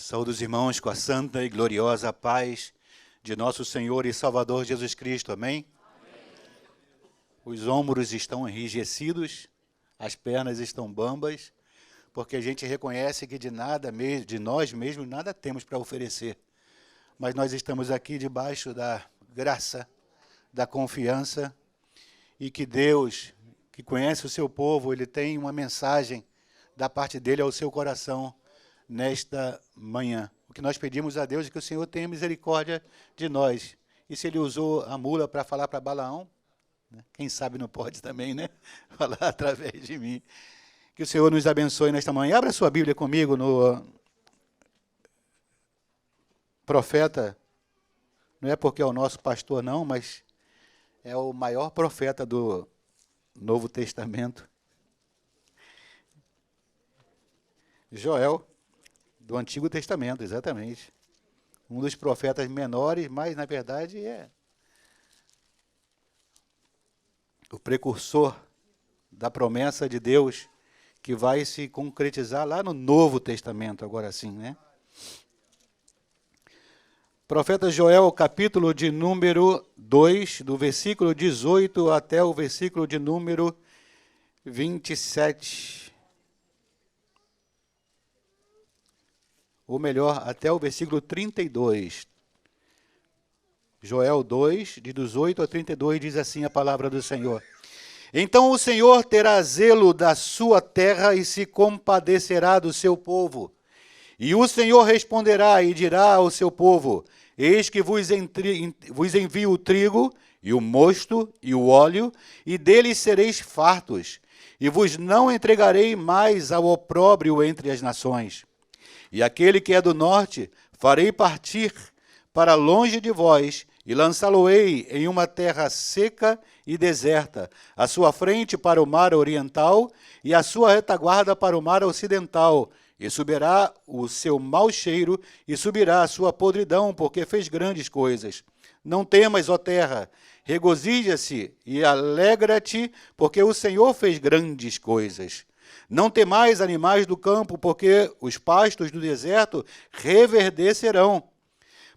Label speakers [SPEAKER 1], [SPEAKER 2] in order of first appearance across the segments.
[SPEAKER 1] Saúdo os irmãos com a santa e gloriosa paz de nosso Senhor e Salvador Jesus Cristo. Amém? Os ombros estão enrijecidos, as pernas estão bambas, porque a gente reconhece que de nós mesmos, nada temos para oferecer. Mas nós estamos aqui debaixo da graça, da confiança, e que Deus, que conhece o seu povo, Ele tem uma mensagem da parte dEle ao seu coração nesta manhã. O que nós pedimos a Deus é que o Senhor tenha misericórdia de nós. E se Ele usou a mula para falar para Balaão, né? Quem sabe não pode também, né? Falar através de mim. Que o Senhor nos abençoe nesta manhã. Abra sua Bíblia comigo no profeta, não é porque é o nosso pastor não, mas é o maior profeta do Novo Testamento. Joel, do Antigo Testamento, exatamente. Um dos profetas menores, mas na verdade é o precursor da promessa de Deus que vai se concretizar lá no Novo Testamento, agora sim, né? Profeta Joel, capítulo de número 2, do versículo 18 até o versículo de número 27. Ou melhor, até o versículo 32. Joel 2, de 18 a 32, diz assim a palavra do Senhor. Então o Senhor terá zelo da sua terra e se compadecerá do seu povo. E o Senhor responderá e dirá ao seu povo: eis que vos envio o trigo, e o mosto, e o óleo, e deles sereis fartos, e vos não entregarei mais ao opróbrio entre as nações. E aquele que é do norte farei partir para longe de vós, e lançá-lo-ei em uma terra seca e deserta, a sua frente para o mar oriental, e a sua retaguarda para o mar ocidental, e subirá o seu mau cheiro, e subirá a sua podridão, porque fez grandes coisas. Não temas, ó terra, regozija-se e alegra-te, porque o Senhor fez grandes coisas. Não temais, animais do campo, porque os pastos do deserto reverdecerão.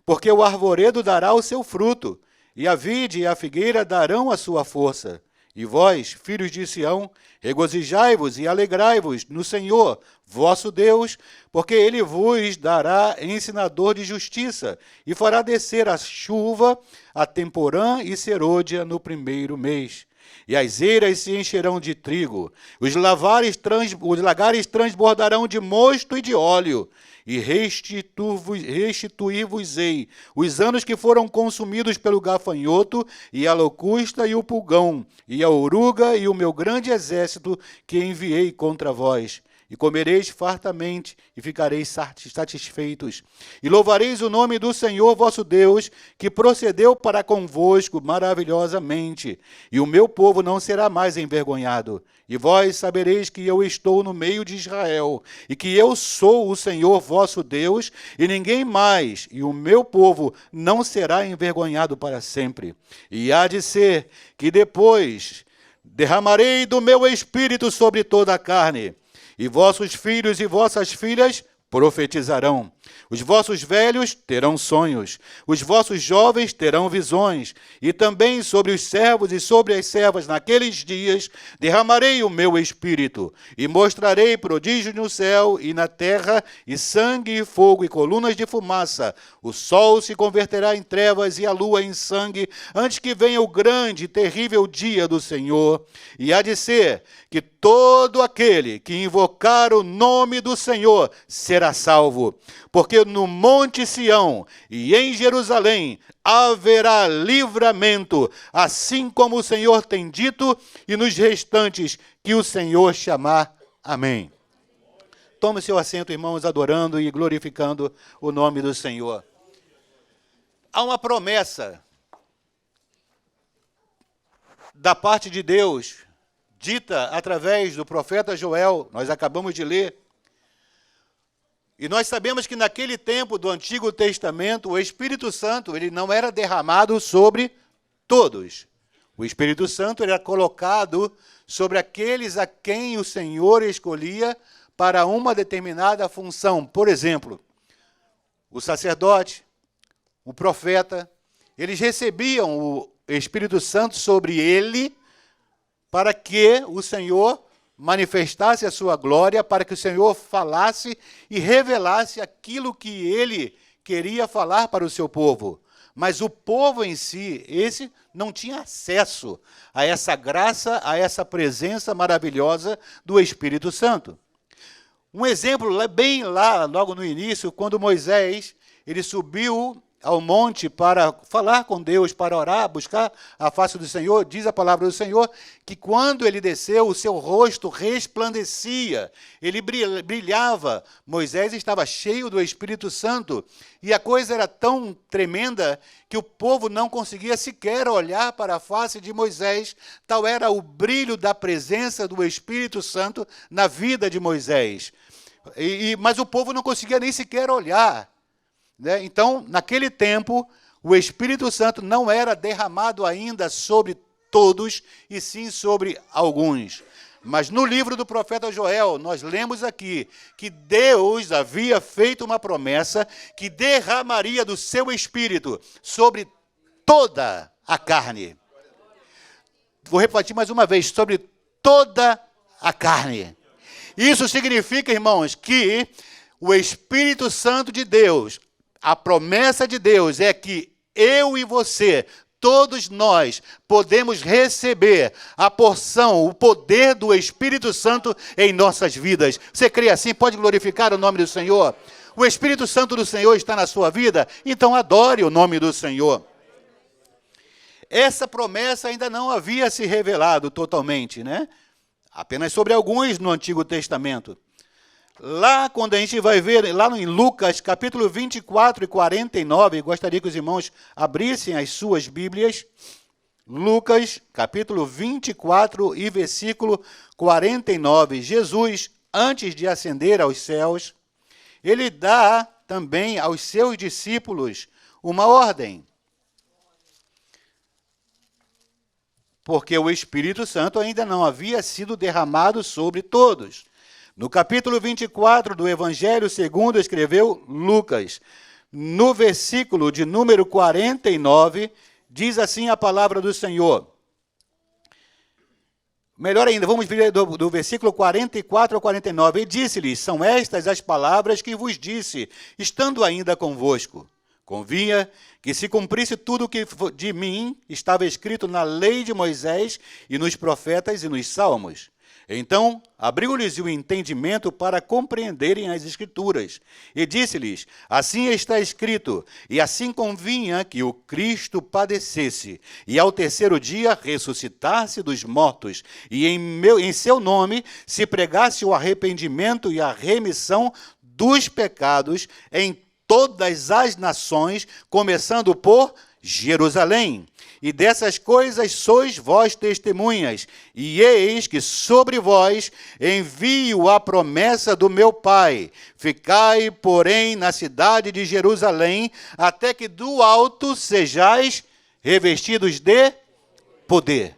[SPEAKER 1] Porque o arvoredo dará o seu fruto, e a vide e a figueira darão a sua força. E vós, filhos de Sião, regozijai-vos e alegrai-vos no Senhor, vosso Deus, porque Ele vos dará ensinador de justiça, e fará descer a chuva, a temporã e serôdia no primeiro mês. E as eiras se encherão de trigo, os lagares transbordarão de mosto e de óleo, e restituir-vos-ei os anos que foram consumidos pelo gafanhoto, e a locusta e o pulgão, e a oruga e o meu grande exército que enviei contra vós. E comereis fartamente, e ficareis satisfeitos. E louvareis o nome do Senhor vosso Deus, que procedeu para convosco maravilhosamente. E o meu povo não será mais envergonhado. E vós sabereis que eu estou no meio de Israel, e que eu sou o Senhor vosso Deus, e ninguém mais, e o meu povo não será envergonhado para sempre. E há de ser que depois derramarei do meu espírito sobre toda a carne, e vossos filhos e vossas filhas profetizarão. Os vossos velhos terão sonhos, os vossos jovens terão visões, e também sobre os servos e sobre as servas naqueles dias derramarei o meu espírito, e mostrarei prodígios no céu e na terra, e sangue e fogo e colunas de fumaça. O sol se converterá em trevas e a lua em sangue, antes que venha o grande e terrível dia do Senhor. E há de ser que todo aquele que invocar o nome do Senhor será salvo, porque no Monte Sião e em Jerusalém haverá livramento, assim como o Senhor tem dito, e nos restantes que o Senhor chamar. Amém. Tome seu assento, irmãos, adorando e glorificando o nome do Senhor. Há uma promessa da parte de Deus, dita através do profeta Joel, nós acabamos de ler. E nós sabemos que naquele tempo do Antigo Testamento, o Espírito Santo ele não era derramado sobre todos. O Espírito Santo era colocado sobre aqueles a quem o Senhor escolhia para uma determinada função. Por exemplo, o sacerdote, o profeta, eles recebiam o Espírito Santo sobre ele para que o Senhor manifestasse a sua glória, para que o Senhor falasse e revelasse aquilo que ele queria falar para o seu povo. Mas o povo em si, esse não tinha acesso a essa graça, a essa presença maravilhosa do Espírito Santo. Um exemplo, bem lá, logo no início, quando Moisés ele subiu ao monte para falar com Deus, para orar, buscar a face do Senhor, diz a palavra do Senhor, que quando ele desceu, o seu rosto resplandecia, ele brilhava. Moisés estava cheio do Espírito Santo, e a coisa era tão tremenda que o povo não conseguia sequer olhar para a face de Moisés, tal era o brilho da presença do Espírito Santo na vida de Moisés. Mas o povo não conseguia nem sequer olhar. Então, naquele tempo, o Espírito Santo não era derramado ainda sobre todos, e sim sobre alguns. Mas no livro do profeta Joel, nós lemos aqui que Deus havia feito uma promessa que derramaria do seu Espírito sobre toda a carne. Vou repetir mais uma vez, sobre toda a carne. Isso significa, irmãos, que o Espírito Santo de Deus, a promessa de Deus é que eu e você, todos nós, podemos receber a porção, o poder do Espírito Santo em nossas vidas. Você crê assim? Pode glorificar o nome do Senhor? O Espírito Santo do Senhor está na sua vida? Então adore o nome do Senhor. Essa promessa ainda não havia se revelado totalmente, né? Apenas sobre alguns no Antigo Testamento. Lá, quando a gente vai ver, lá em Lucas, capítulo 24 e 49, gostaria que os irmãos abrissem as suas Bíblias. Lucas, capítulo 24 e versículo 49. Jesus, antes de ascender aos céus, ele dá também aos seus discípulos uma ordem. Porque o Espírito Santo ainda não havia sido derramado sobre todos. No capítulo 24 do Evangelho segundo escreveu Lucas, no versículo de número 49, diz assim a palavra do Senhor. Melhor ainda, vamos ver do versículo 44 ao 49. E disse-lhes, são estas as palavras que vos disse, estando ainda convosco. Convinha que se cumprisse tudo o que de mim estava escrito na lei de Moisés e nos profetas e nos salmos. Então, abriu-lhes o entendimento para compreenderem as Escrituras. E disse-lhes, assim está escrito, e assim convinha que o Cristo padecesse, e ao terceiro dia ressuscitasse dos mortos, e em seu nome se pregasse o arrependimento e a remissão dos pecados em todas as nações, começando por Jerusalém. E dessas coisas sois vós testemunhas, e eis que sobre vós envio a promessa do meu Pai. Ficai, porém, na cidade de Jerusalém, até que do alto sejais revestidos de poder.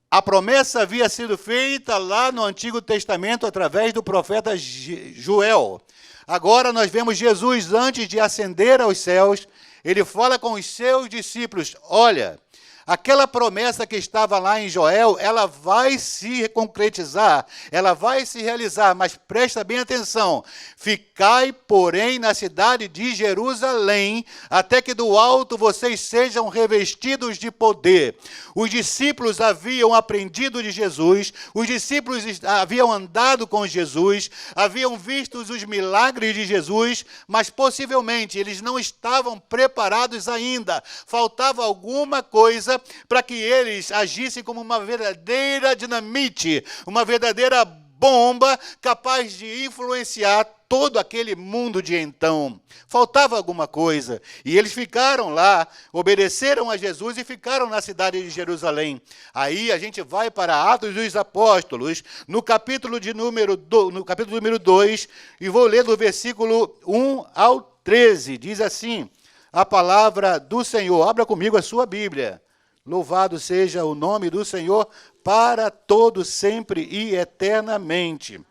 [SPEAKER 1] A promessa havia sido feita lá no Antigo Testamento através do profeta Joel. Agora nós vemos Jesus, antes de ascender aos céus, ele fala com os seus discípulos, olha, aquela promessa que estava lá em Joel, ela vai se concretizar, ela vai se realizar, mas presta bem atenção. Ficai, porém, na cidade de Jerusalém, até que do alto vocês sejam revestidos de poder. Os discípulos haviam aprendido de Jesus, os discípulos haviam andado com Jesus, haviam visto os milagres de Jesus, mas possivelmente eles não estavam preparados ainda. Faltava alguma coisa para que eles agissem como uma verdadeira dinamite, uma verdadeira bomba capaz de influenciar todo aquele mundo de então. Faltava alguma coisa. E eles ficaram lá, obedeceram a Jesus e ficaram na cidade de Jerusalém. Aí a gente vai para Atos dos Apóstolos, no capítulo número 2, e vou ler do versículo 1 ao 13. Diz assim, a palavra do Senhor. Abra comigo a sua Bíblia. Louvado seja o nome do Senhor para todo sempre e eternamente.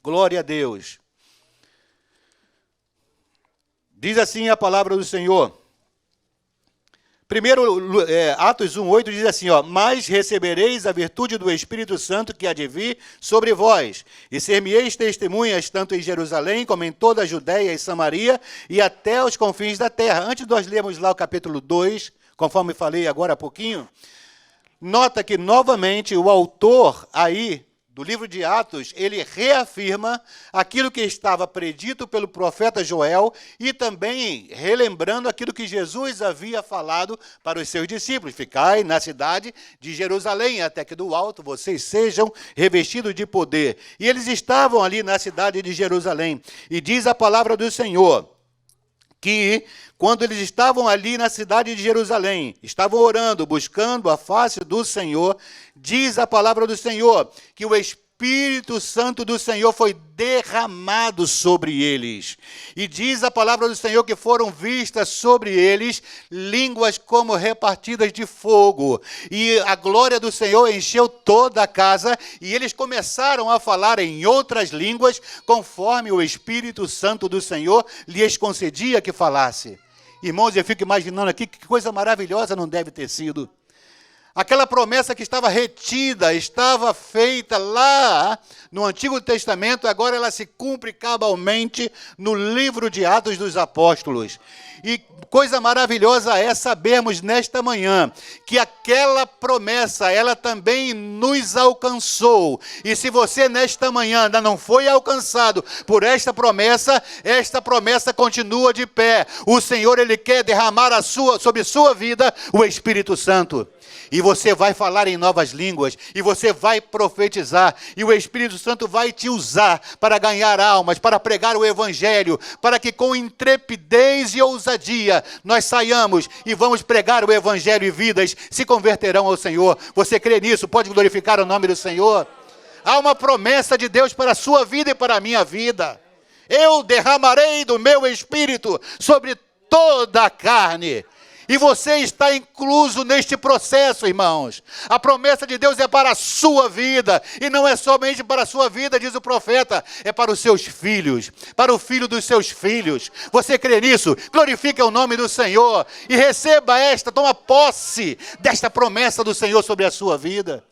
[SPEAKER 1] Glória a Deus. Diz assim a palavra do Senhor. Primeiro, Atos 1:8 diz assim, mas recebereis a virtude do Espírito Santo que há de vir sobre vós, e ser-me-eis testemunhas tanto em Jerusalém como em toda a Judéia e Samaria e até os confins da terra. Antes de nós lermos lá o capítulo 2, conforme falei agora há pouquinho, nota que novamente o autor aí do livro de Atos, ele reafirma aquilo que estava predito pelo profeta Joel e também relembrando aquilo que Jesus havia falado para os seus discípulos. Ficai na cidade de Jerusalém, até que do alto vocês sejam revestidos de poder. E eles estavam ali na cidade de Jerusalém. E diz a palavra do Senhor que quando eles estavam ali na cidade de Jerusalém, estavam orando, buscando a face do Senhor, diz a palavra do Senhor que o Espírito Santo do Senhor foi derramado sobre eles. E diz a palavra do Senhor que foram vistas sobre eles línguas como repartidas de fogo. E a glória do Senhor encheu toda a casa e eles começaram a falar em outras línguas conforme o Espírito Santo do Senhor lhes concedia que falasse. Irmãos, eu fico imaginando aqui que coisa maravilhosa não deve ter sido. Aquela promessa que estava retida, estava feita lá no Antigo Testamento, agora ela se cumpre cabalmente no livro de Atos dos Apóstolos. E coisa maravilhosa é sabermos nesta manhã que aquela promessa, ela também nos alcançou. E se você nesta manhã ainda não foi alcançado por esta promessa continua de pé. O Senhor, Ele quer derramar sobre sua vida o Espírito Santo. E você vai falar em novas línguas, e você vai profetizar, e o Espírito Santo vai te usar para ganhar almas, para pregar o Evangelho, para que com intrepidez e ousadia nós saiamos e vamos pregar o Evangelho e vidas se converterão ao Senhor. Você crê nisso? Pode glorificar o nome do Senhor? Há uma promessa de Deus para a sua vida e para a minha vida. Eu derramarei do meu Espírito sobre toda a carne. E você está incluso neste processo, irmãos. A promessa de Deus é para a sua vida. E não é somente para a sua vida, diz o profeta. É para os seus filhos. Para o filho dos seus filhos. Você crê nisso? Glorifique o nome do Senhor. E receba toma posse desta promessa do Senhor sobre a sua vida.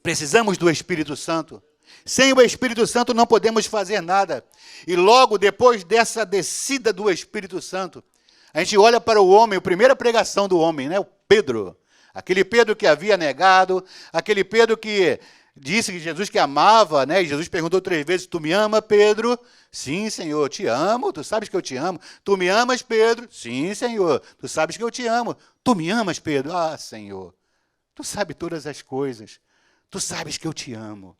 [SPEAKER 1] Precisamos do Espírito Santo. Sem o Espírito Santo não podemos fazer nada. E logo depois dessa descida do Espírito Santo, a gente olha para o homem, a primeira pregação do homem, né? O Pedro. Aquele Pedro que havia negado, aquele Pedro que disse que Jesus que amava, né? E Jesus perguntou 3 vezes, tu me ama, Pedro? Sim, Senhor, eu te amo, tu sabes que eu te amo. Tu me amas, Pedro? Sim, Senhor, tu sabes que eu te amo. Tu me amas, Pedro? Ah, Senhor, tu sabes todas as coisas. Tu sabes que eu te amo.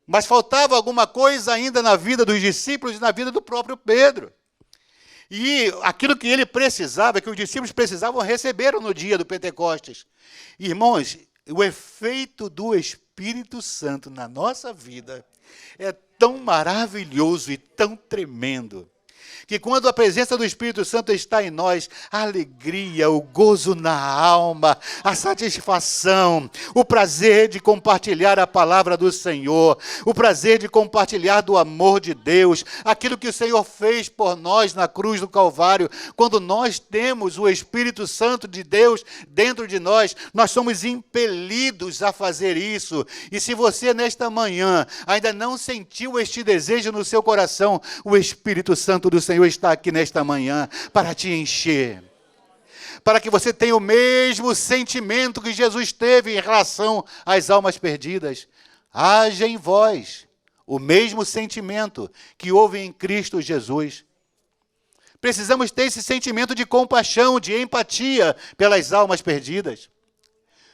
[SPEAKER 1] Mas faltava alguma coisa ainda na vida dos discípulos e na vida do próprio Pedro. E aquilo que ele precisava, que os discípulos precisavam, receberam no dia do Pentecostes. Irmãos, o efeito do Espírito Santo na nossa vida é tão maravilhoso e tão tremendo, que quando a presença do Espírito Santo está em nós, a alegria, o gozo na alma, a satisfação, o prazer de compartilhar a palavra do Senhor, o prazer de compartilhar do amor de Deus, aquilo que o Senhor fez por nós na cruz do Calvário. Quando nós temos o Espírito Santo de Deus dentro de nós, nós somos impelidos a fazer isso. E se você nesta manhã ainda não sentiu este desejo no seu coração, o Espírito Santo do Senhor está aqui nesta manhã para te encher, para que você tenha o mesmo sentimento que Jesus teve em relação às almas perdidas. Haja em vós o mesmo sentimento que houve em Cristo Jesus. Precisamos ter esse sentimento de compaixão, de empatia pelas almas perdidas.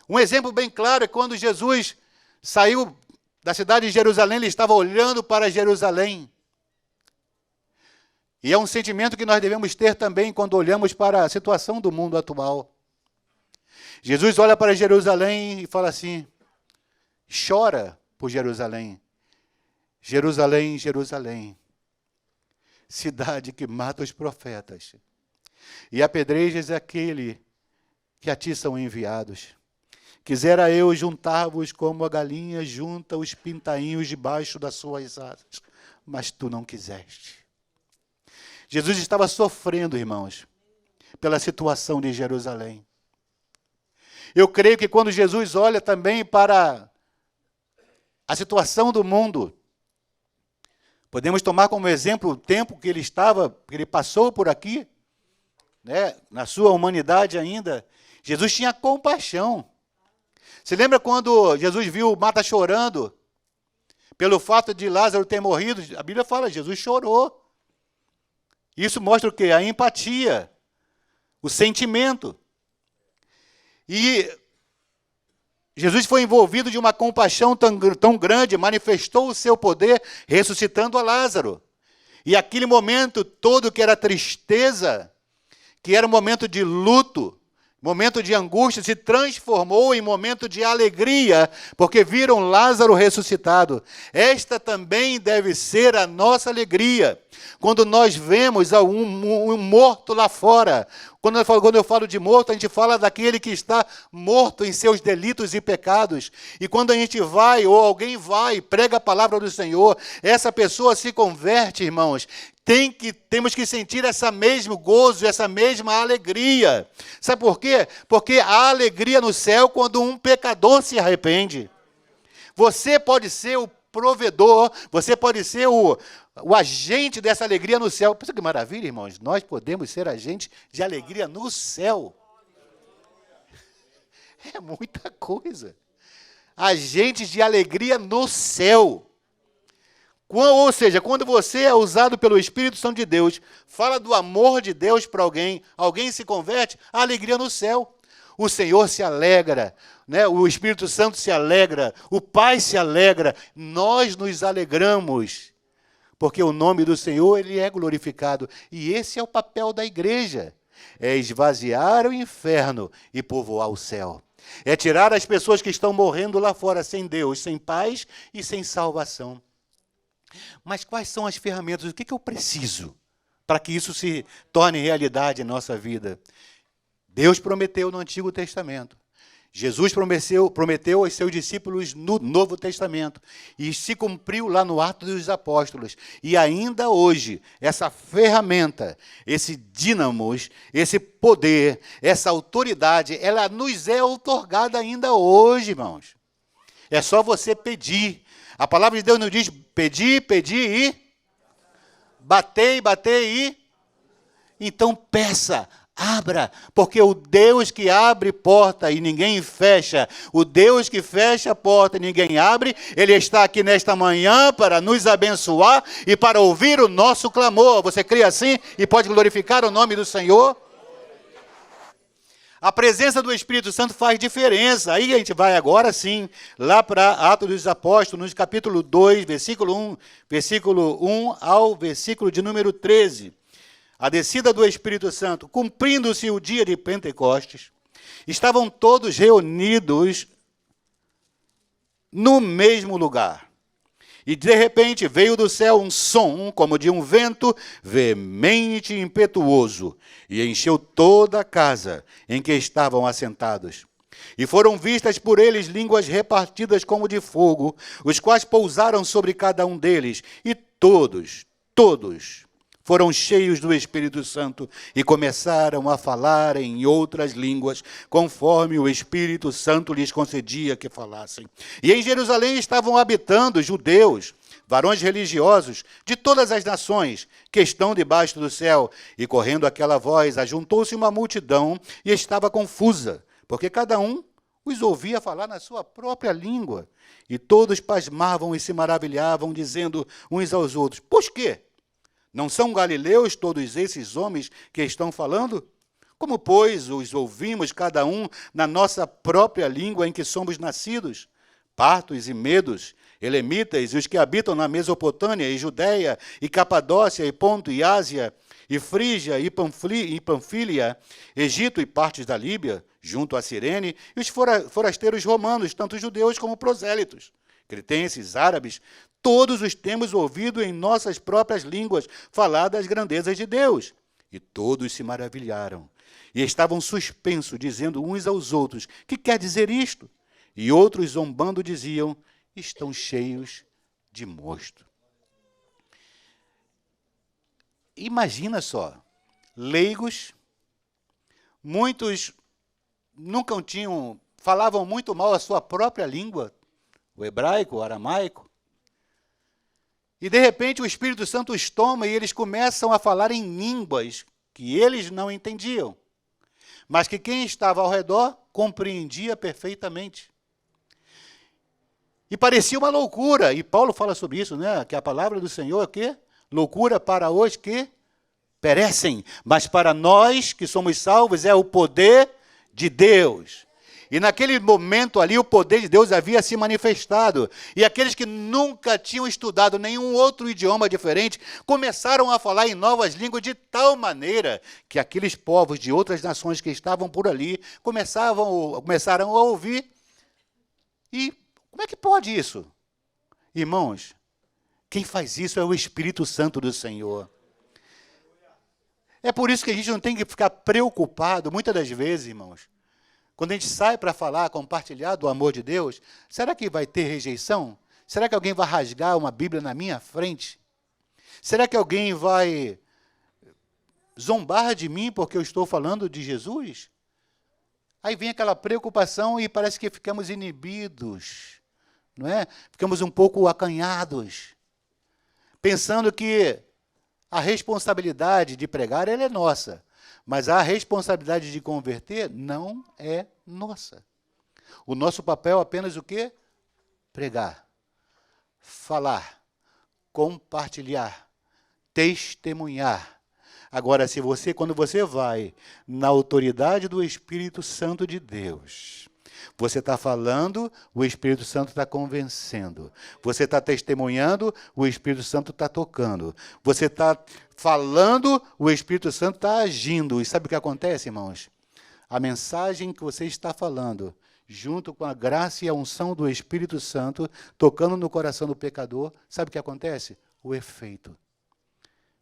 [SPEAKER 1] Um exemplo bem claro é quando Jesus saiu da cidade de Jerusalém, ele estava olhando para Jerusalém. E é um sentimento que nós devemos ter também quando olhamos para a situação do mundo atual. Jesus olha para Jerusalém e fala assim, chora por Jerusalém. Jerusalém, Jerusalém, cidade que mata os profetas, e apedrejas aquele que a ti são enviados. Quisera eu juntar-vos como a galinha junta os pintainhos debaixo das suas asas, mas tu não quiseste. Jesus estava sofrendo, irmãos, pela situação de Jerusalém. Eu creio que quando Jesus olha também para a situação do mundo, podemos tomar como exemplo o tempo que ele passou por aqui, né, na sua humanidade ainda. Jesus tinha compaixão. Você lembra quando Jesus viu Marta chorando pelo fato de Lázaro ter morrido? A Bíblia fala, Jesus chorou. Isso mostra o quê? A empatia, o sentimento. E Jesus foi envolvido de uma compaixão tão grande, manifestou o seu poder ressuscitando a Lázaro. E aquele momento todo que era tristeza, que era um momento de luto, momento de angústia, se transformou em momento de alegria, porque viram Lázaro ressuscitado. Esta também deve ser a nossa alegria. Quando nós vemos um morto lá fora, quando eu falo de morto, a gente fala daquele que está morto em seus delitos e pecados. E quando a gente vai, ou alguém vai, prega a palavra do Senhor, essa pessoa se converte, irmãos. Temos que sentir esse mesmo gozo, essa mesma alegria. Sabe por quê? Porque há alegria no céu quando um pecador se arrepende. Você pode ser o provedor, você pode ser o agente dessa alegria no céu. Pensa que maravilha, irmãos. Nós podemos ser agentes de alegria no céu. É muita coisa. Agentes de alegria no céu. Ou seja, quando você é usado pelo Espírito Santo de Deus, fala do amor de Deus para alguém, alguém se converte, a alegria no céu. O Senhor se alegra, né? O Espírito Santo se alegra, o Pai se alegra, nós nos alegramos, porque o nome do Senhor ele é glorificado. E esse é o papel da igreja, é esvaziar o inferno e povoar o céu. É tirar as pessoas que estão morrendo lá fora sem Deus, sem paz e sem salvação. Mas quais são as ferramentas? O que eu preciso para que isso se torne realidade em nossa vida? Deus prometeu no Antigo Testamento. Jesus prometeu aos seus discípulos no Novo Testamento. E se cumpriu lá no Atos dos Apóstolos. E ainda hoje, essa ferramenta, esse dínamos, esse poder, essa autoridade, ela nos é outorgada ainda hoje, irmãos. É só você pedir. A palavra de Deus nos diz, pedir, pedir e batei, batei e... Então peça, abra, porque o Deus que abre porta e ninguém fecha, o Deus que fecha a porta e ninguém abre, Ele está aqui nesta manhã para nos abençoar e para ouvir o nosso clamor. Você crê assim e pode glorificar o nome do Senhor? A presença do Espírito Santo faz diferença. Aí a gente vai agora sim, lá para Atos dos Apóstolos, no capítulo 2, versículo 1 ao versículo de número 13. A descida do Espírito Santo, cumprindo-se o dia de Pentecostes, estavam todos reunidos no mesmo lugar. E de repente veio do céu um som, como de um vento veemente e impetuoso, e encheu toda a casa em que estavam assentados. E foram vistas por eles línguas repartidas como de fogo, os quais pousaram sobre cada um deles, e todos foram cheios do Espírito Santo e começaram a falar em outras línguas, conforme o Espírito Santo lhes concedia que falassem. E em Jerusalém estavam habitando judeus, varões religiosos de todas as nações que estão debaixo do céu. E correndo aquela voz, ajuntou-se uma multidão e estava confusa, porque cada um os ouvia falar na sua própria língua. E todos pasmavam e se maravilhavam, dizendo uns aos outros, pois quê? Não são galileus todos esses homens que estão falando? Como, pois, os ouvimos cada um na nossa própria língua em que somos nascidos? Partos e medos, elemitas e os que habitam na Mesopotâmia e Judéia e Capadócia e Ponto e Ásia e Frígia e Panfília, Egito e partes da Líbia, junto a Cirene, e os forasteiros romanos, tanto judeus como prosélitos, cretenses, árabes, todos os temos ouvido em nossas próprias línguas falar das grandezas de Deus. E todos se maravilharam e estavam suspensos, dizendo uns aos outros, que quer dizer isto? E outros, zombando, diziam, estão cheios de mosto. imagina só, leigos, muitos nunca tinham, falavam muito mal a sua própria língua, o hebraico, o aramaico, e de repente o Espírito Santo os toma e eles começam a falar em línguas que eles não entendiam, mas que quem estava ao redor compreendia perfeitamente. E parecia uma loucura, e Paulo fala sobre isso, né? Que a palavra do Senhor é o quê? Loucura para os que perecem, mas para nós que somos salvos é o poder de Deus. E naquele momento ali o poder de Deus havia se manifestado. E aqueles que nunca tinham estudado nenhum outro idioma diferente começaram a falar em novas línguas de tal maneira que aqueles povos de outras nações que estavam por ali começaram a ouvir. E como é que pode isso? Irmãos, quem faz isso é o Espírito Santo do Senhor. É por isso que a gente não tem que ficar preocupado, muitas das vezes, irmãos, quando a gente sai para falar, compartilhar do amor de Deus, será que vai ter rejeição? Será que alguém vai rasgar uma Bíblia na minha frente? Será que alguém vai zombar de mim porque eu estou falando de Jesus? Aí vem aquela preocupação e parece que ficamos inibidos, não é? Ficamos um pouco acanhados, pensando que a responsabilidade de pregar ela é nossa, mas a responsabilidade de converter não é nossa. O nosso papel é apenas o quê? Pregar, falar, compartilhar, testemunhar. Agora, quando você vai na autoridade do Espírito Santo de Deus, você está falando, o Espírito Santo está convencendo. Você está testemunhando, o Espírito Santo está tocando. Você está falando, o Espírito Santo está agindo. E sabe o que acontece, irmãos? A mensagem que você está falando, junto com a graça e a unção do Espírito Santo, tocando no coração do pecador, sabe o que acontece? O efeito.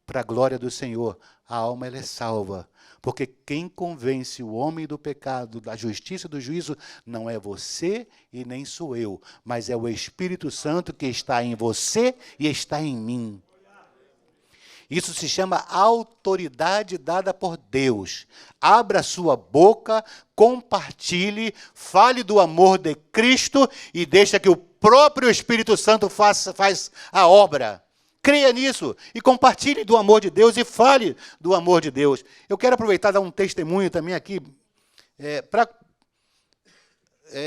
[SPEAKER 1] Para a glória do Senhor, a alma ela é salva. Porque quem convence o homem do pecado, da justiça e do juízo, não é você e nem sou eu, mas é o Espírito Santo que está em você e está em mim. Isso se chama autoridade dada por Deus. Abra sua boca, compartilhe, fale do amor de Cristo e deixa que o próprio Espírito Santo faz a obra. Creia nisso e compartilhe do amor de Deus e fale do amor de Deus. Eu quero aproveitar e dar um testemunho também aqui para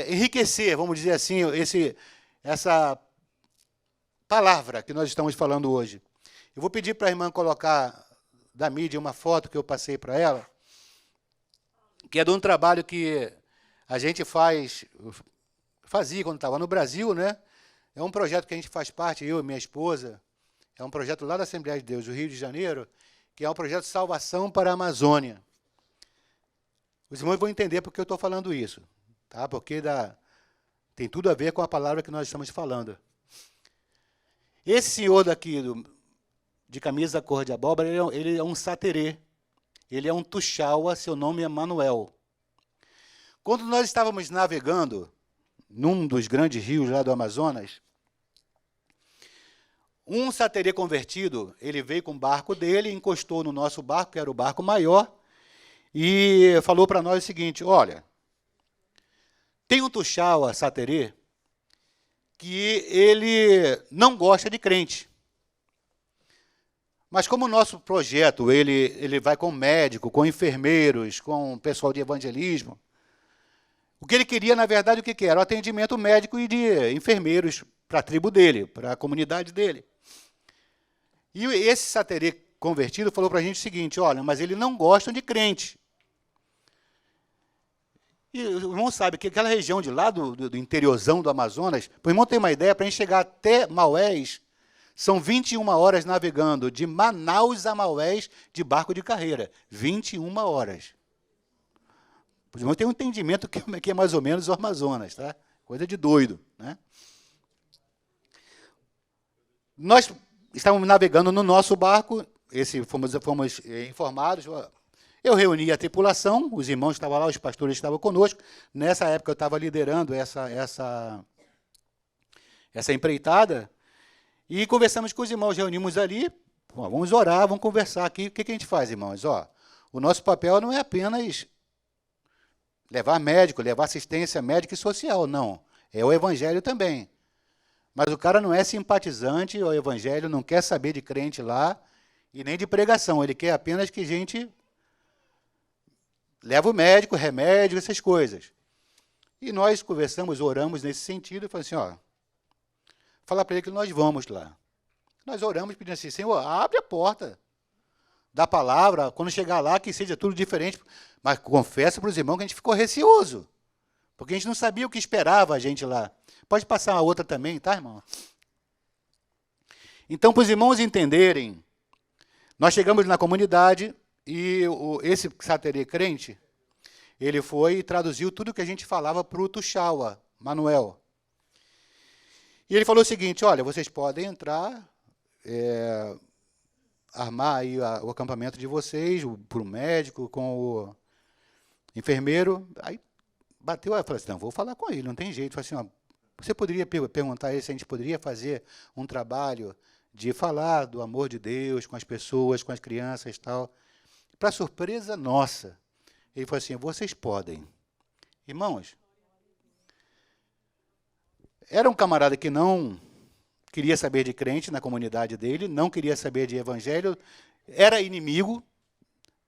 [SPEAKER 1] enriquecer, vamos dizer assim, essa palavra que nós estamos falando hoje. Eu vou pedir para a irmã colocar da mídia uma foto que eu passei para ela, que é de um trabalho que a gente fazia quando estava no Brasil, né? É um projeto que a gente faz parte, eu e minha esposa. É um projeto lá da Assembleia de Deus, do Rio de Janeiro, que é um projeto de salvação para a Amazônia. Os irmãos vão entender por que eu estou falando isso, tá? Porque tem tudo a ver com a palavra que nós estamos falando. Esse senhor daqui, de camisa cor de abóbora, ele é um saterê. Ele é um tuxaua, seu nome é Manuel. Quando nós estávamos navegando num dos grandes rios lá do Amazonas, um saterê convertido, ele veio com o barco dele, encostou no nosso barco, que era o barco maior, e falou para nós o seguinte: olha, tem um tuxaua saterê que ele não gosta de crente. Mas como o nosso projeto ele vai com médico, com enfermeiros, com pessoal de evangelismo, o que ele queria, na verdade, o que era? O atendimento médico e de enfermeiros para a tribo dele, para a comunidade dele. E esse saterê convertido falou para a gente o seguinte: olha, mas eles não gostam de crente. E o irmão sabe que aquela região de lá, do interiorzão do Amazonas, para o irmão ter uma ideia, para a gente chegar até Maués, são 21 horas navegando, de Manaus a Maués, de barco de carreira. 21 horas. O irmão tem um entendimento que é mais ou menos o Amazonas, tá? Coisa de doido, né? Nós estávamos navegando no nosso barco, fomos informados. Eu reuni a tripulação, os irmãos estavam lá, os pastores estavam conosco. Nessa época eu estava liderando essa empreitada, e conversamos com os irmãos, reunimos ali, Bom, vamos orar, vamos conversar aqui. O que a gente faz, irmãos? O nosso papel não é apenas levar médico, levar assistência médica e social, não. É o evangelho também. Mas o cara não é simpatizante ao evangelho, não quer saber de crente lá e nem de pregação. Ele quer apenas que a gente leve o médico, remédio, essas coisas. E nós conversamos, oramos nesse sentido, e falamos assim, falar para ele que nós vamos lá. Nós oramos pedindo assim, Senhor, abre a porta da palavra, quando chegar lá, que seja tudo diferente. Mas confesso para os irmãos que a gente ficou receoso, porque a gente não sabia o que esperava a gente lá. Pode passar uma outra também, tá, irmão? Então, para os irmãos entenderem, nós chegamos na comunidade e esse Saterê crente, ele foi e traduziu tudo que a gente falava para o Tuxaua, Manuel. E ele falou o seguinte, olha, vocês podem entrar, armar aí o acampamento de vocês, para o médico, com o enfermeiro. Aí bateu, eu falei assim, não, vou falar com ele, não tem jeito. Eu falei assim, você poderia perguntar a ele se a gente poderia fazer um trabalho de falar do amor de Deus com as pessoas, com as crianças e tal. Para surpresa nossa, ele falou assim, vocês podem. Irmãos, era um camarada que não queria saber de crente na comunidade dele, não queria saber de evangelho, era inimigo.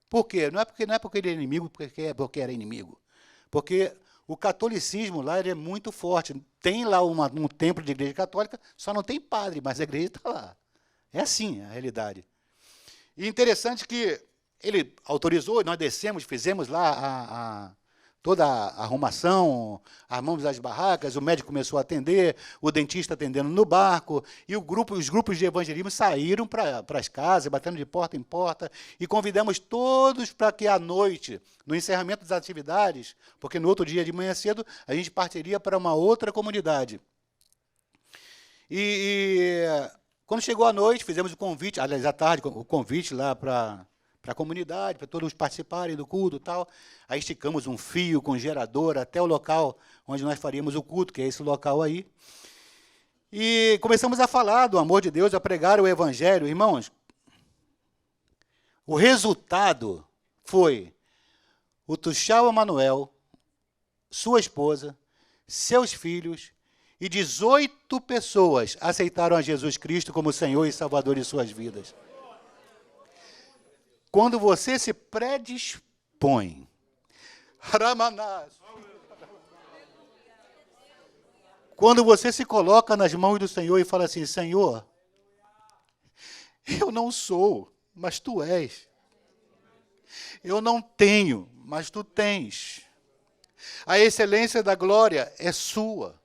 [SPEAKER 1] Por quê? Não é porque ele é inimigo, porque era inimigo. Porque o catolicismo lá ele é muito forte. Tem lá um templo de igreja católica, só não tem padre, mas a igreja está lá. É assim a realidade. E interessante que ele autorizou, nós descemos, fizemos lá toda a arrumação, armamos as barracas, o médico começou a atender, o dentista atendendo no barco, e os grupos de evangelismo saíram para as casas, batendo de porta em porta, e convidamos todos para que à noite, no encerramento das atividades, porque no outro dia de manhã cedo, a gente partiria para uma outra comunidade. E quando chegou a noite, fizemos o convite, aliás, à tarde, o convite lá para a comunidade, para todos participarem do culto e tal. Aí esticamos um fio com gerador até o local onde nós faríamos o culto, que é esse local aí. E começamos a falar do amor de Deus, a pregar o evangelho. Irmãos, o resultado foi o Tuxaua Manuel, sua esposa, seus filhos e 18 pessoas aceitaram a Jesus Cristo como Senhor e Salvador de suas vidas. Quando você se predispõe, quando você se coloca nas mãos do Senhor e fala assim, Senhor, eu não sou, mas Tu és. Eu não tenho, mas Tu tens. A excelência da glória é Sua.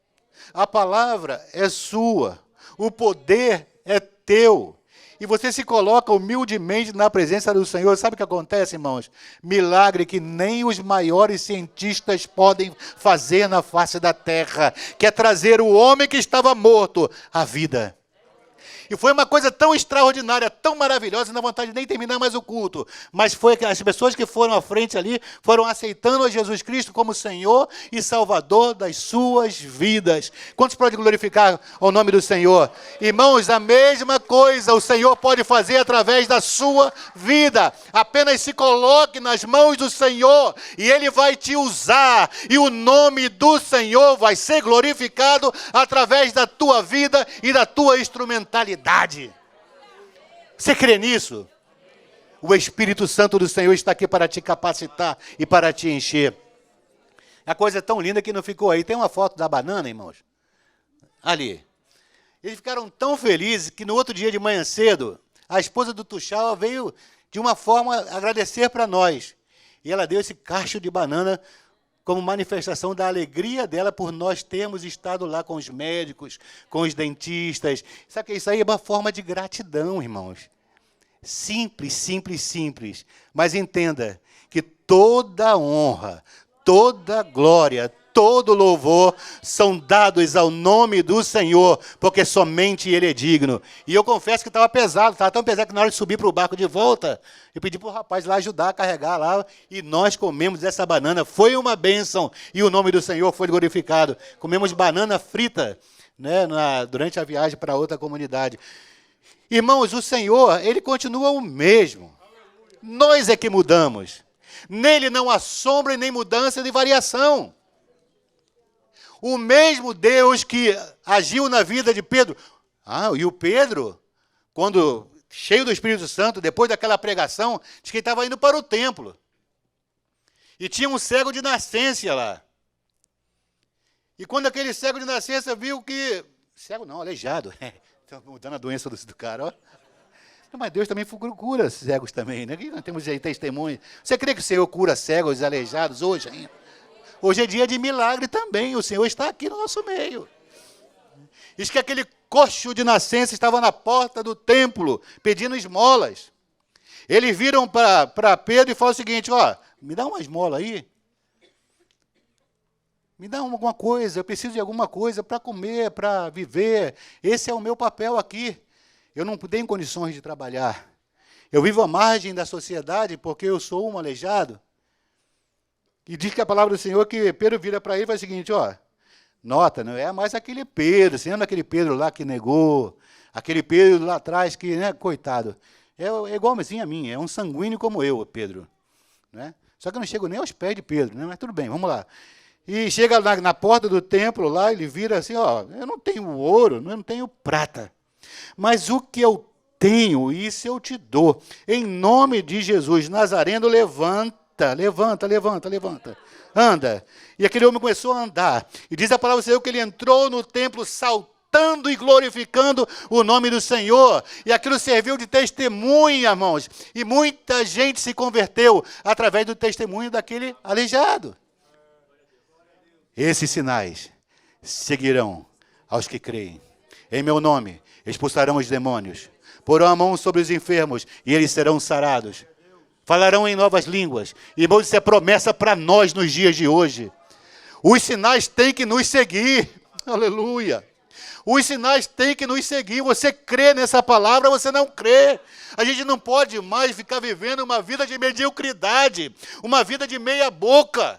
[SPEAKER 1] A palavra é Sua. O poder é Teu. E você se coloca humildemente na presença do Senhor. Sabe o que acontece, irmãos? Milagre que nem os maiores cientistas podem fazer na face da terra, que é trazer o homem que estava morto à vida. E foi uma coisa tão extraordinária, tão maravilhosa, não dá vontade de nem terminar mais o culto. Mas foi que as pessoas que foram à frente ali, foram aceitando a Jesus Cristo como Senhor e Salvador das suas vidas. Quantos podem glorificar o nome do Senhor? Irmãos, a mesma coisa o Senhor pode fazer através da sua vida. Apenas se coloque nas mãos do Senhor e Ele vai te usar. E o nome do Senhor vai ser glorificado através da tua vida e da tua instrumentalidade. Você crê nisso? O Espírito Santo do Senhor está aqui para te capacitar e para te encher. A coisa é tão linda que não ficou aí. Tem uma foto da banana, irmãos? Ali. Eles ficaram tão felizes que no outro dia de manhã cedo, a esposa do Tuxaua veio de uma forma agradecer para nós. E ela deu esse cacho de banana como manifestação da alegria dela por nós termos estado lá com os médicos, com os dentistas. Sabe que isso aí é uma forma de gratidão, irmãos. Simples, simples, simples. Mas entenda que toda honra, toda glória, todo louvor são dados ao nome do Senhor, porque somente Ele é digno. E eu confesso que estava pesado, estava tão pesado que na hora de subir para o barco de volta, eu pedi para o rapaz lá ajudar a carregar lá, e nós comemos essa banana. Foi uma bênção, e o nome do Senhor foi glorificado. Comemos banana frita, né, durante a viagem para outra comunidade. Irmãos, o Senhor, Ele continua o mesmo. Nós é que mudamos. Nele não há sombra e nem mudança de variação. O mesmo Deus que agiu na vida de Pedro. E o Pedro, quando cheio do Espírito Santo, depois daquela pregação, diz que ele estava indo para o templo. E tinha um cego de nascença lá. E quando aquele cego de nascença viu que... Cego não, aleijado. Está mudando a doença do cara, ó. Mas Deus também cura cegos também, né? Aqui nós temos aí testemunho. Você crê que o Senhor cura cegos, aleijados hoje ainda? Hoje é dia de milagre também. O Senhor está aqui no nosso meio. Diz que aquele coxo de nascença estava na porta do templo, pedindo esmolas. Eles viram para Pedro e falaram o seguinte, me dá uma esmola aí. Me dá alguma coisa, eu preciso de alguma coisa para comer, para viver. Esse é o meu papel aqui. Eu não tenho condições de trabalhar. Eu vivo à margem da sociedade porque eu sou um aleijado. E diz que a palavra do Senhor, que Pedro vira para ele e faz o seguinte, nota, não é mais aquele Pedro, você lembra aquele Pedro lá que negou, aquele Pedro lá atrás que, né, coitado, é igualzinho a mim, é um sanguíneo como eu, Pedro. Né? Só que eu não chego nem aos pés de Pedro, né? Mas tudo bem, vamos lá. E chega na porta do templo lá, ele vira assim, eu não tenho ouro, eu não tenho prata, mas o que eu tenho, isso eu te dou. Em nome de Jesus Nazareno, levanta. Anda. E aquele homem começou a andar. E diz a palavra do Senhor que ele entrou no templo saltando e glorificando o nome do Senhor. E aquilo serviu de testemunha, irmãos. E muita gente se converteu através do testemunho daquele aleijado. Esses sinais seguirão aos que creem. Em meu nome expulsarão os demônios. Porão a mão sobre os enfermos e eles serão sarados. Falarão em novas línguas. Irmãos, isso é promessa para nós nos dias de hoje. Os sinais têm que nos seguir. Aleluia. Os sinais têm que nos seguir. Você crê nessa palavra, você não crê. A gente não pode mais ficar vivendo uma vida de mediocridade, uma vida de meia boca.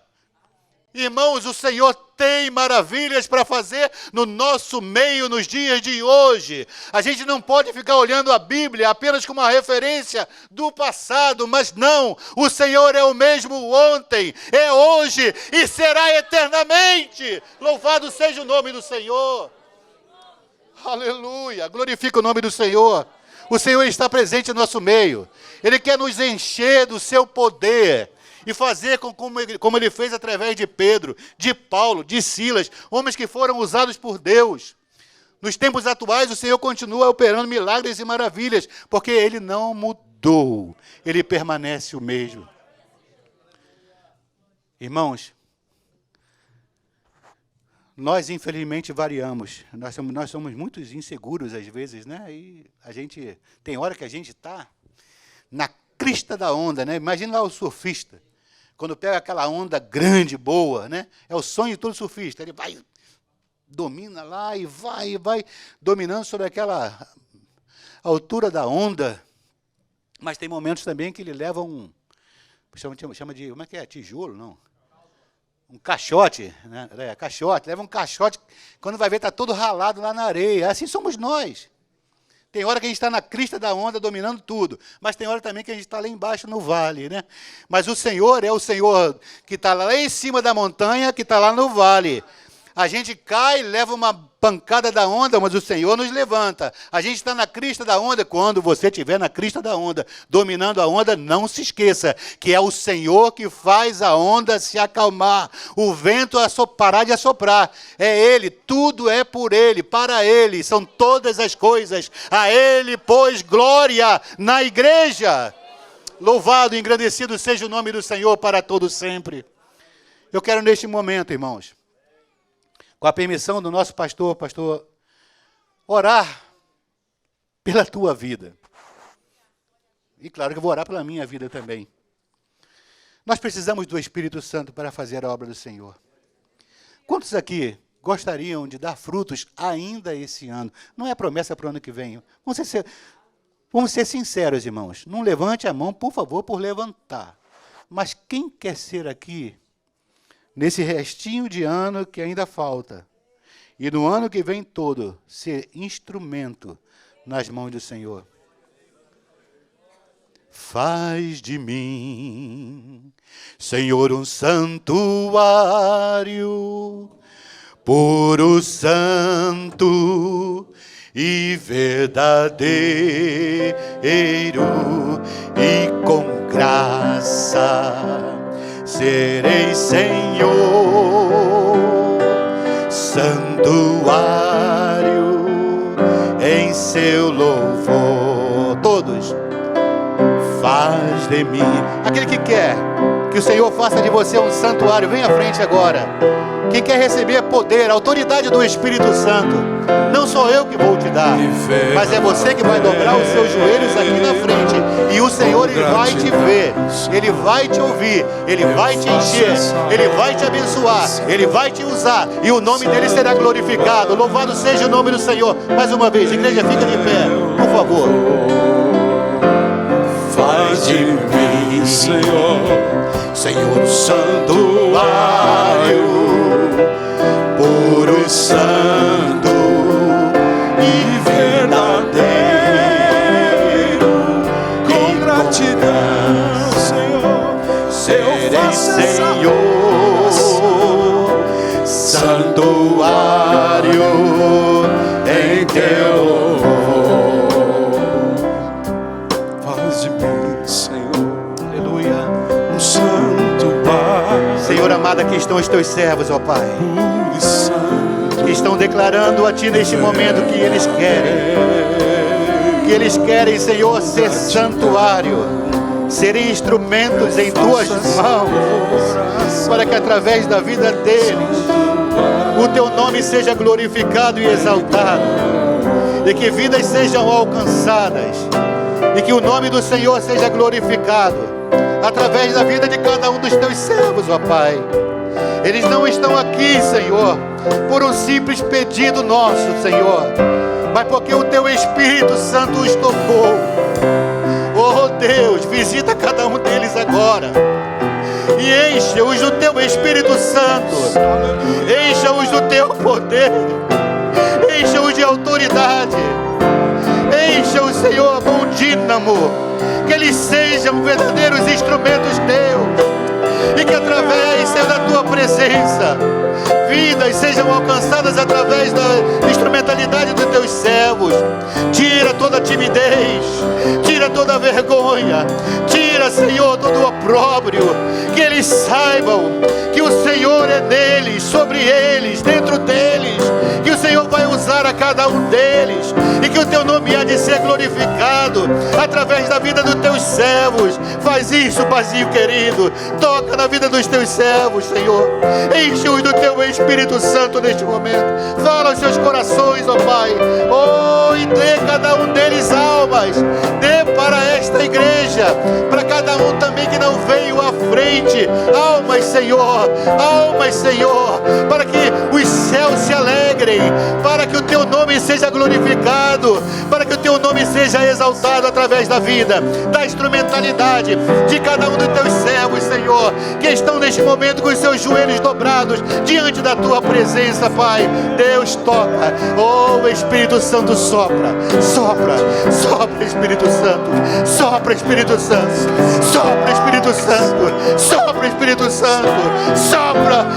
[SPEAKER 1] Irmãos, o Senhor tem maravilhas para fazer no nosso meio nos dias de hoje. A gente não pode ficar olhando a Bíblia apenas como uma referência do passado, mas não, o Senhor é o mesmo ontem, é hoje e será eternamente. Louvado seja o nome do Senhor. Aleluia, glorifica o nome do Senhor. O Senhor está presente no nosso meio. Ele quer nos encher do seu poder. E fazer como ele fez através de Pedro, de Paulo, de Silas, homens que foram usados por Deus. Nos tempos atuais, o Senhor continua operando milagres e maravilhas, porque Ele não mudou, Ele permanece o mesmo. Irmãos, nós infelizmente variamos, nós somos muito inseguros às vezes, né? E a gente, tem hora que a gente está na crista da onda, né? Imagina lá o surfista. Quando pega aquela onda grande, boa, né? É o sonho de todo surfista. Ele vai, domina lá e vai dominando sobre aquela altura da onda. Mas tem momentos também que ele leva chama de, como é que é? Tijolo, não? Um caixote, né? Caixote, leva um caixote, quando vai ver está todo ralado lá na areia. Assim somos nós. Tem hora que a gente está na crista da onda, dominando tudo. Mas tem hora também que a gente está lá embaixo no vale, né? Mas o Senhor é o Senhor que está lá em cima da montanha, que está lá no vale. A gente cai, leva uma pancada da onda, mas o Senhor nos levanta. A gente está na crista da onda. Quando você estiver na crista da onda, dominando a onda, não se esqueça que é o Senhor que faz a onda se acalmar, o vento parar de assoprar. É Ele, tudo é por Ele, para Ele, são todas as coisas. A Ele, pois, glória na igreja. Louvado e engrandecido seja o nome do Senhor para todo sempre. Eu quero neste momento, irmãos, com a permissão do nosso pastor, orar pela tua vida. E claro que eu vou orar pela minha vida também. Nós precisamos do Espírito Santo para fazer a obra do Senhor. Quantos aqui gostariam de dar frutos ainda esse ano? Não é promessa para o ano que vem. Vamos ser sinceros, irmãos. Não levante a mão, por favor, por levantar. Mas quem quer ser aqui, nesse restinho de ano que ainda falta, e no ano que vem todo, ser instrumento nas mãos do Senhor. Faz de mim, Senhor, um santuário, puro, santo e verdadeiro, e com graça serei, Senhor, santuário em seu louvor. Todos. Faz de mim. Aquele que quer que o Senhor faça de você um santuário, vem à frente agora. Quem quer receber poder, autoridade do Espírito Santo, não sou eu que vou te dar, mas é você que vai dobrar os seus joelhos aqui na frente, e o Senhor, Ele vai te ver, Ele vai te ouvir, Ele vai te encher, Ele vai te abençoar, Ele vai te usar, e o nome dEle será glorificado. Louvado seja o nome do Senhor. Mais uma vez, igreja, fica de pé, por favor. Faz de mim, Senhor, Senhor, santuário, puro, santo e verdadeiro, com gratidão, Senhor, serei, Senhor, santuário em teu louvor. Faz de mim, Senhor, aleluia, um santo Pai. Senhor amado, aqui estão os teus servos, ó Pai, que estão declarando a Ti neste momento que eles querem, Senhor, ser santuário, serem instrumentos em Tuas mãos, para que através da vida deles o Teu nome seja glorificado e exaltado, e que vidas sejam alcançadas, e que o nome do Senhor seja glorificado através da vida de cada um dos Teus servos, ó Pai. Eles não estão aqui, Senhor, por um simples pedido nosso, Senhor, mas porque o Teu Espírito Santo os tocou. Oh Deus, visita cada um deles agora e encha-os do Teu Espírito Santo, encha-os do Teu poder, encha-os de autoridade, encha-os, Senhor, com um dínamo, que eles sejam verdadeiros instrumentos Teus, e que através, Senhor, da Tua presença, vidas sejam alcançadas através da instrumentalidade dos Teus servos. Tira toda a timidez, tira toda a vergonha, tira, Senhor, todo o opróbrio, que eles saibam que o Senhor é neles, sobre eles, dentro deles, que o Senhor vai usar a cada um deles, e que o Teu nome há de ser glorificado através da vida dos Teus servos. Faz isso, Paizinho querido, toca na vida dos Teus servos, Senhor, enche-os do Teu Espírito Santo neste momento, fala aos seus corações, ó Pai, oh, e dê cada um deles almas, dê para esta igreja, para cada um também que não veio à frente, almas, Senhor, para que os céus se alegrem, para que o Teu nome seja glorificado, para que o Teu nome seja exaltado através da vida, da instrumentalidade de cada um dos Teus servos, Senhor, que estão neste momento com os seus joelhos dobrados diante da Tua presença, Pai. Deus, toca, oh Espírito Santo, sopra, sopra, sopra, Espírito Santo, sopra, Espírito Santo, sopra, Espírito Santo, sopra, Espírito Santo, sopra,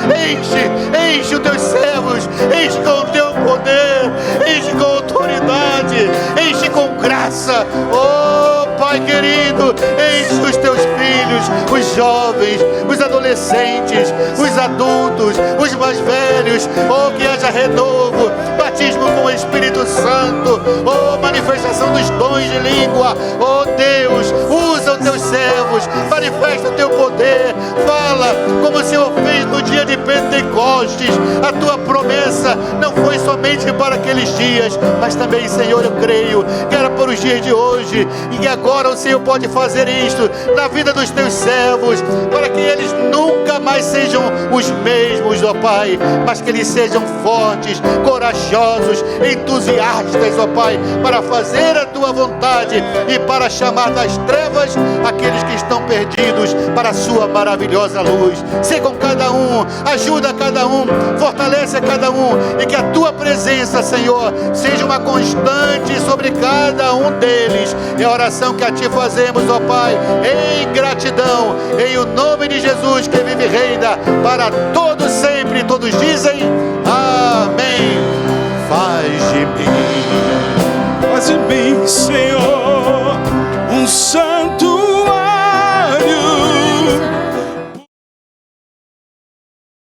[SPEAKER 1] enche os Teus servos, enche com o Teu poder, enche com autoridade, enche com graça, oh Pai querido, enche os Teus filhos, os jovens, os adolescentes, os adultos, os mais velhos, oh, que haja renovo, batismo com o Espírito Santo, oh, manifestação dos dons de língua, oh Deus, usa os Teus servos, manifesta o Teu poder, fala como o Senhor fez no dia de Pentecostes. A Tua promessa não foi somente para aqueles dias, mas também, Senhor, eu creio que era para os dias de hoje, e que agora o Senhor pode fazer isto na vida dos Teus servos, para que eles nunca mais sejam os mesmos, ó Pai, mas que eles sejam fortes, corajosos, entusiastas, ó Pai, para fazer a Tua vontade e para chamar das trevas aqueles que estão perdidos para a Sua maravilhosa luz. Ser com cada um, ajuda a cada um, fortalece a cada um, e que a Tua presença, Senhor, seja uma constante sobre cada um deles. É a oração que a Ti fazemos, ó Pai, em gratidão, em o nome de Jesus, que vive e reina para todos sempre. Todos dizem amém. Faz de mim,
[SPEAKER 2] Senhor.